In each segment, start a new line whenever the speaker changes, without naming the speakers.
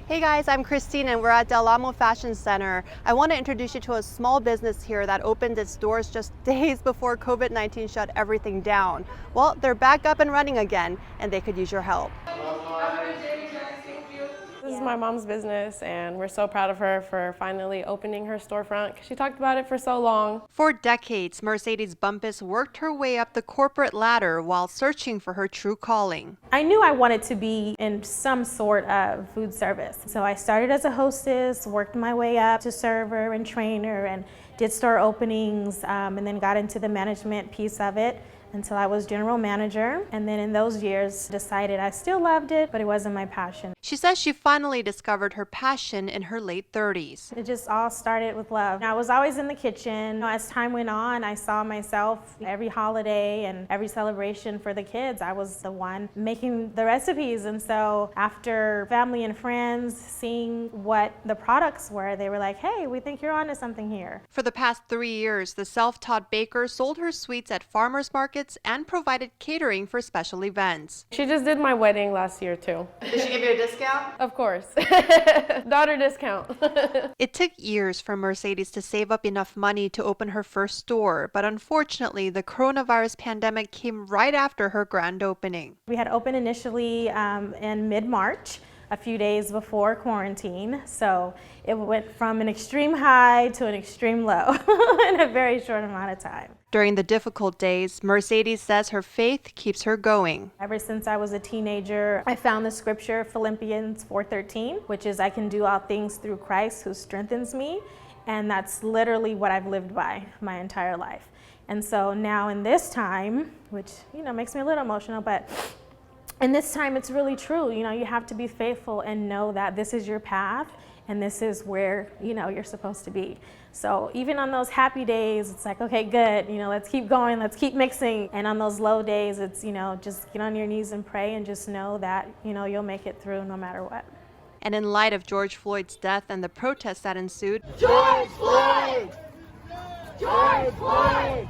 Hey guys, I'm Christine and we're at Del Amo Fashion Center. I want to introduce you to a small business here that opened its doors just days before COVID-19 shut everything down. Well, they're back up and running again and they could use your help.
This is my mom's business and we're so proud of her for finally opening her storefront because she talked about it for so long.
For decades, Mercedes Bumpus worked her way up the corporate ladder while searching for her true calling.
I knew I wanted to be in some sort of food service. So I started as a hostess, worked my way up to server and trainer and did store openings and then got into the management piece of it until I was general manager. And then in those years decided I still loved it, but it wasn't my passion.
She says she finally discovered her passion in her late 30s.
It just all started with love. I was always in the kitchen. As time went on, I saw myself every holiday and every celebration for the kids. I was the one making the recipes. And so after family and friends seeing what the products were, they were like, hey, we think you're onto something here.
For the past 3 years, the self-taught baker sold her sweets at farmers markets and provided catering for special events.
She just did my wedding last year too.
Did she give you a discount?
Of course. Daughter discount.
It took years for Mercedes to save up enough money to open her first store, but unfortunately, the coronavirus pandemic came right after her grand opening.
We had opened initially in mid-March, a few days before quarantine. So it went from an extreme high to an extreme low in a very short amount of time.
During the difficult days, Mercedes says her faith keeps her going.
Ever since I was a teenager, I found the scripture Philippians 4:13, which is I can do all things through Christ who strengthens me. And that's literally what I've lived by my entire life. And so now in this time, which makes me a little emotional, but in this time it's really true. You have to be faithful and know that this is your path and this is where you're supposed to be. So even on those happy days, it's like, okay, good, let's keep going, let's keep mixing. And on those low days, it's, just get on your knees and pray and just know that, you'll make it through no matter what.
And in light of George Floyd's death and the protests that ensued,
George Floyd! George Floyd!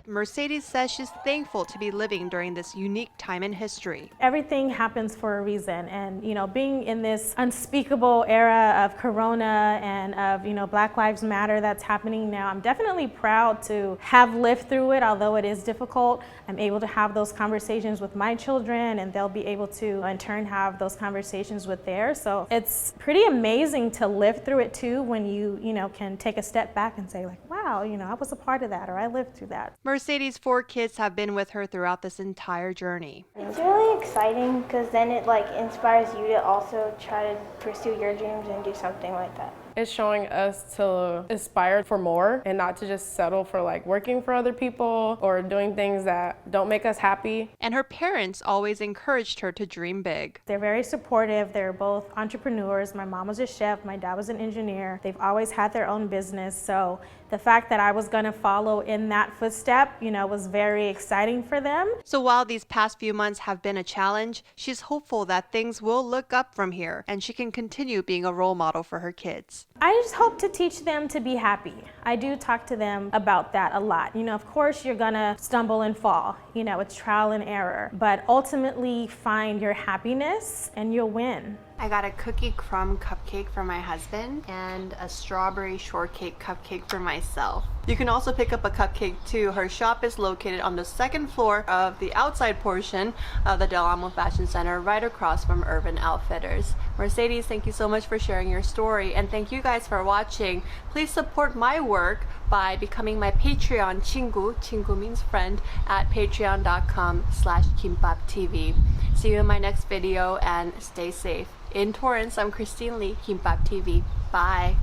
Mercedes says she's thankful to be living during this unique time in history.
Everything happens for a reason, and being in this unspeakable era of Corona and of Black Lives Matter that's happening now, I'm definitely proud to have lived through it. Although it is difficult, I'm able to have those conversations with my children, and they'll be able to in turn have those conversations with theirs. So it's pretty amazing to live through it too, when you can take a step back and say like, wow, I was a part of that, or I lived through that.
Mercedes' 4 kids have been with her throughout this entire journey.
It's really exciting because then it inspires you to also try to pursue your dreams and do something like that.
It's showing us to aspire for more and not to just settle for working for other people or doing things that don't make us happy.
And her parents always encouraged her to dream big.
They're very supportive. They're both entrepreneurs. My mom was a chef, my dad was an engineer. They've always had their own business. So the fact that I was going to follow in that footstep, was very exciting for them.
So while these past few months have been a challenge, she's hopeful that things will look up from here and she can continue being a role model for her kids.
I just hope to teach them to be happy. I do talk to them about that a lot. Of course you're gonna stumble and fall. It's trial and error. But ultimately find your happiness and you'll win.
I got a cookie crumb cupcake for my husband and a strawberry shortcake cupcake for myself. You can also pick up a cupcake too. Her shop is located on the 2nd floor of the outside portion of the Del Amo Fashion Center, right across from Urban Outfitters. Mercedes, thank you so much for sharing your story, and thank you guys for watching. Please support my work by becoming my Patreon 친구. 친구 means friend at patreon.com/kimbaptv. See you in my next video and stay safe. In Torrance, I'm Christine Lee, Kimbap TV. Bye.